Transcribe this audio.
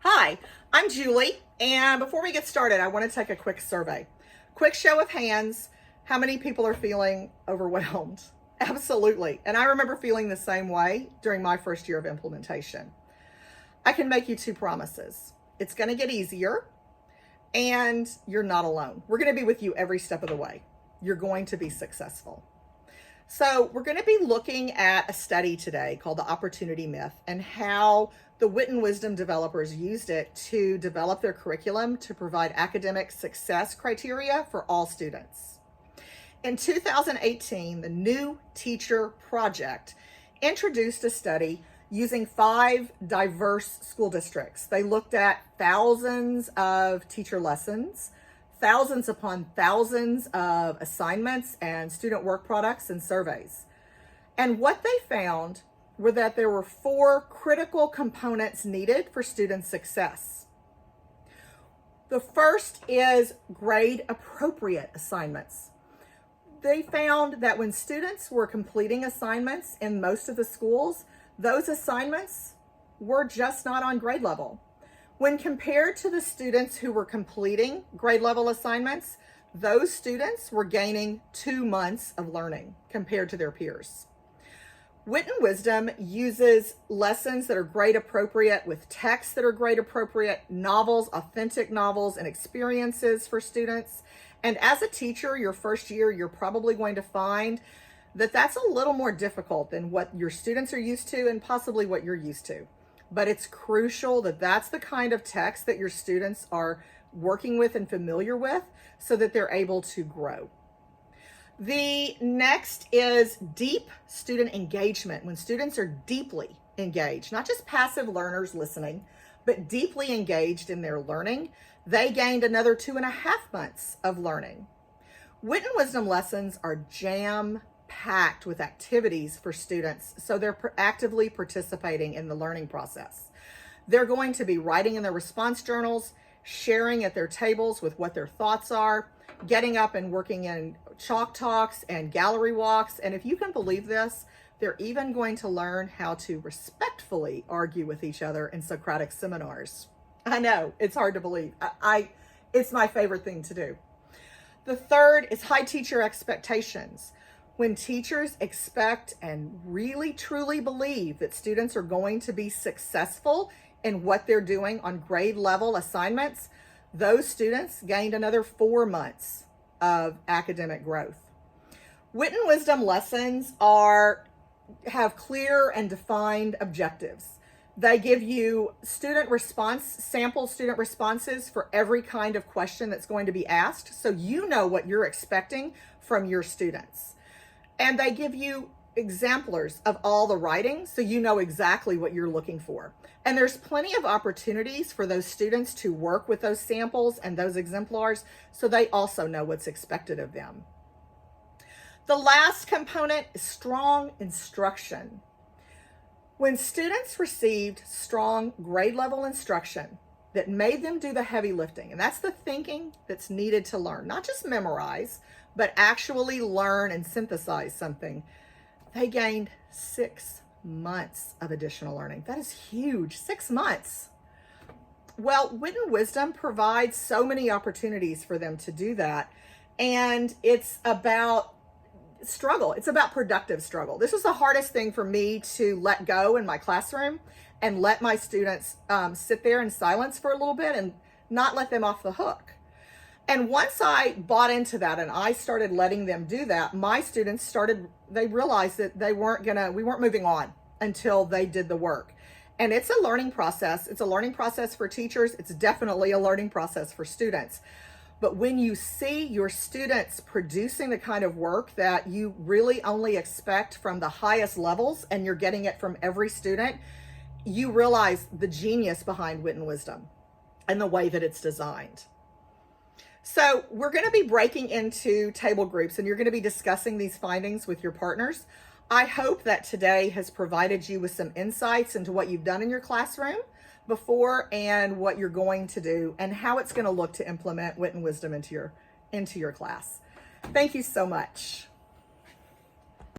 Hi, I'm Julie, and before we get started, I want to take a quick survey. Quick show of hands, how many people are feeling overwhelmed? Absolutely, and I remember feeling the same way during my first year of implementation. I can make you two promises. It's going to get easier, and you're not alone. We're going to be with you every step of the way. You're going to be successful. So we're going to be looking at a study today called the Opportunity Myth and how the Witten Wisdom developers used it to develop their curriculum to provide academic success criteria for all students. In 2018, the New Teacher Project introduced a study using 5 diverse school districts. They looked at thousands of teacher lessons, thousands upon thousands of assignments and student work products and surveys. And what they found were that there were 4 critical components needed for student success. The first is grade appropriate assignments. They found that when students were completing assignments in most of the schools, those assignments were just not on grade level. When compared to the students who were completing grade level assignments, those students were gaining 2 months of learning compared to their peers. Witten Wisdom uses lessons that are grade appropriate with texts that are grade appropriate, novels, authentic novels, and experiences for students. And as a teacher, your first year, you're probably going to find that that's a little more difficult than what your students are used to and possibly what you're used to. But it's crucial that that's the kind of text that your students are working with and familiar with so that they're able to grow. The next is deep student engagement. When students are deeply engaged, not just passive learners listening, but deeply engaged in their learning, they gained another 2.5 months of learning. Witten Wisdom lessons are jam-packed with activities for students, so they're actively participating in the learning process. They're going to be writing in their response journals, sharing at their tables with what their thoughts are, getting up and working in chalk talks and gallery walks, and if you can believe this, they're even going to learn how to respectfully argue with each other in Socratic seminars. I know, it's hard to believe. It's my favorite thing to do. The third is high teacher expectations. When teachers expect and really truly believe that students are going to be successful in what they're doing on grade level assignments, those students gained another 4 months of academic growth. Witten Wisdom lessons have clear and defined objectives. They give you sample student responses for every kind of question that's going to be asked, so you know what you're expecting from your students. And they give you exemplars of all the writing, so you know exactly what you're looking for. And there's plenty of opportunities for those students to work with those samples and those exemplars, so they also know what's expected of them. The last component is strong instruction. When students received strong grade level instruction that made them do the heavy lifting, and that's the thinking that's needed to learn, not just memorize, but actually learn and synthesize something, they gained 6 months of additional learning. That is huge, 6 months. Well, Witten Wisdom provides so many opportunities for them to do that, and it's about struggle. It's about productive struggle. This was the hardest thing for me to let go in my classroom and let my students sit there in silence for a little bit and not let them off the hook. And once I bought into that and I started letting them do that, my students they realized that we weren't moving on until they did the work. And it's a learning process. It's a learning process for teachers. It's definitely a learning process for students. But when you see your students producing the kind of work that you really only expect from the highest levels, and you're getting it from every student, you realize the genius behind Witten Wisdom and the way that it's designed. So we're going to be breaking into table groups, and you're going to be discussing these findings with your partners. I hope that today has provided you with some insights into what you've done in your classroom before and what you're going to do and how it's going to look to implement Witten Wisdom into your class. Thank you so much.